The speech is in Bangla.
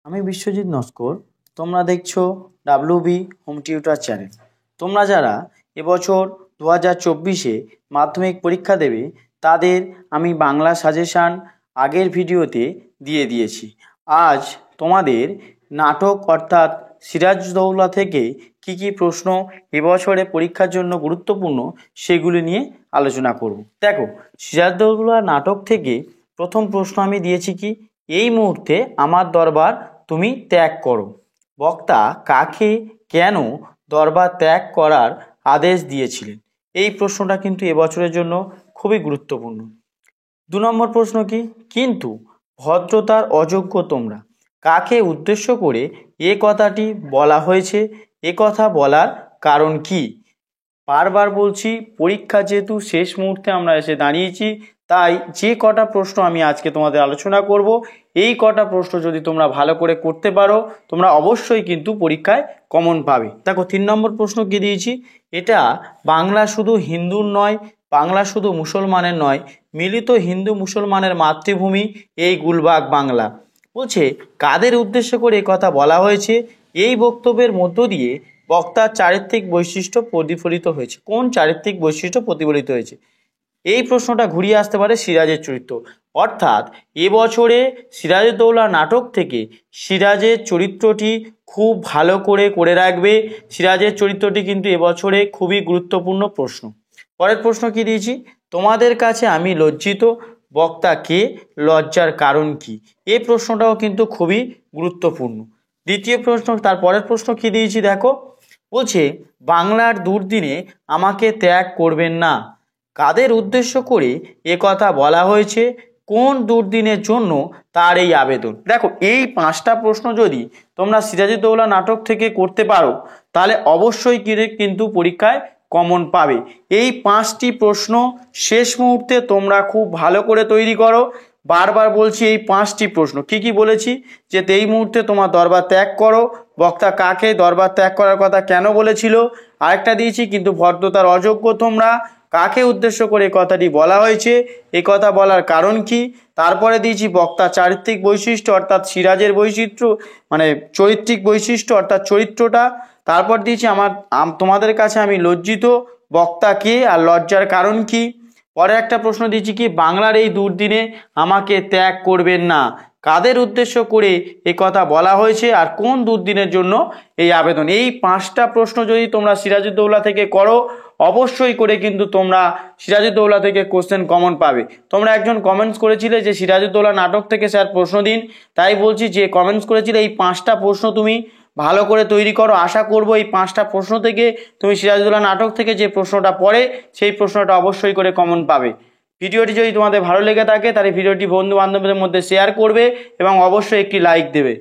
আমি বিশ্বজিৎ নস্কর। তোমরা দেখছো ডাব্লিউবি হোম টিউটর চ্যানেল। তোমরা যারা এবছর 2024-এ মাধ্যমিক পরীক্ষা দেবে তাদের আমি বাংলা সাজেশান আগের ভিডিওতে দিয়ে দিয়েছি। আজ তোমাদের নাটক অর্থাৎ সিরাজউদ্দৌলা থেকে কি কি প্রশ্ন এবছরে পরীক্ষার জন্য গুরুত্বপূর্ণ সেগুলি নিয়ে আলোচনা করব। দেখো, সিরাজউদ্দৌলা নাটক থেকে প্রথম প্রশ্ন আমি দিয়েছি কি, এই মুহূর্তে আমার দরবার তুমি ত্যাগ করো। বক্তা কাকে কেন দরবার ত্যাগ করার আদেশ দিয়েছিলেন? এই প্রশ্নটা কিন্তু এবছরের জন্য খুবই গুরুত্বপূর্ণ। 2 নম্বর প্রশ্ন কি, কিন্তু ভদ্রতার অযোগ্য তোমরা, কাকে উদ্দেশ্য করে এ কথাটি বলা হয়েছে? এ কথা বলার কারণ কি? বারবার বলছি, পরীক্ষা যেহেতু শেষ মুহূর্তে আমরা এসে দাঁড়িয়েছি, তাই যে কটা প্রশ্ন আমি আজকে তোমাদের আলোচনা করব, এই কটা প্রশ্ন যদি তোমরা ভালো করে করতে পারো তোমরা অবশ্যই কিন্তু পরীক্ষায় কমন পাবে। দেখো, 3 নম্বর প্রশ্ন কি দিয়েছি, এটা বাংলা শুধু হিন্দুর নয়, বাংলা শুধু মুসলমানের নয়, মিলিত হিন্দু মুসলমানের মাতৃভূমি এই গুলবাগ বাংলা। বলছে কাদের উদ্দেশ্য করে এই কথা বলা হয়েছে? এই বক্তব্যের মধ্য দিয়ে বক্তার চারিত্রিক বৈশিষ্ট্য প্রতিফলিত হয়েছে। কোন চারিত্রিক বৈশিষ্ট্য প্রতিফলিত হয়েছে? এই প্রশ্নটা ঘুরিয়ে আসতে পারে সিরাজের চরিত্র। অর্থাৎ এবছরে সিরাজউদ্দৌলা নাটক থেকে সিরাজের চরিত্রটি খুব ভালো করে রাখবে। সিরাজের চরিত্রটি কিন্তু এবছরে খুবই গুরুত্বপূর্ণ প্রশ্ন। পরের প্রশ্ন কি দিয়েছি, তোমাদের কাছে আমি লজ্জিত, বক্তা কে, লজ্জার কারণ কি? এই প্রশ্নটাও কিন্তু খুবই গুরুত্বপূর্ণ। দ্বিতীয় প্রশ্ন, তারপরের প্রশ্ন কি দিয়েছি দেখো, বলছে বাংলার দুর্দিনে আমাকে ত্যাগ করবেন না, কাদের উদ্দেশ্য করে এ কথা বলা হয়েছে? কোন দুর্দিনের জন্য তার এই আবেদন? দেখো, এই 5টা প্রশ্ন যদি তোমরা সিরাজউদ্দৌলা নাটক থেকে করতে পারো তাহলে অবশ্যই কিন্তু পরীক্ষায় কমন পাবে। এই 5টি প্রশ্ন শেষ মুহূর্তে তোমরা খুব ভালো করে তৈরি করো। বারবার বলছি, এই 5টি প্রশ্ন কি কি বলেছি, যে এই মুহূর্তে তোমার দরবার ত্যাগ করো, বক্তা কাকে দরবার ত্যাগ করার কথা কেন বলেছিল, আরেকটা দিয়েছি কিন্তু ভদ্রতার অযোগ্য তোমরা, কাকে উদ্দেশ্য করে কথাটি বলা হয়েছে, এই কথা বলার কারণ কি, তারপরে দিয়েছি বক্তা চারিত্রিক বৈশিষ্ট্য অর্থাৎ সিরাজের বৈচিত্র্য মানে চরিত্রিক বৈশিষ্ট্য অর্থাৎ চরিত্রটা, তারপর দিয়েছি তোমাদের কাছে আমি লজ্জিত, বক্তা কে আর লজ্জার কারণ কি। পরে একটা প্রশ্ন দিয়েছি কি, বাংলার এই দুর্দিনে আমাকে ত্যাগ করবেন না, কাদের উদ্দেশ্য করে এই কথা বলা হয়েছে আর কোন দুর্দিনের জন্য এই আবেদন। এই 5টা প্রশ্ন যদি তোমরা সিরাজউদ্দৌলা থেকে করো অবশ্যই করে কিন্তু তোমরা সিরাজউদ্দৌলা থেকে কোশ্চেন কমন পাবে। তোমরা একজন কমেন্টস করেছিলে যে সিরাজউদ্দৌলা নাটক থেকে স্যার প্রশ্ন দিন, তাই বলছি যে কমেন্টস করেছিলে এই 5টা প্রশ্ন তুমি ভালো করে তৈরি করো। আশা করব এই 5টা প্রশ্ন থেকে তুমি সিরাজউদ্দৌলা নাটক থেকে যে প্রশ্নটা পড়ে সেই প্রশ্নটা অবশ্যই করে কমন পাবে। ভিডিওটি যদি তোমাদের ভালো লেগে থাকে তাহলে ভিডিওটি বন্ধু বান্ধবদের মধ্যে শেয়ার করবে এবং অবশ্যই একটি লাইক দেবে।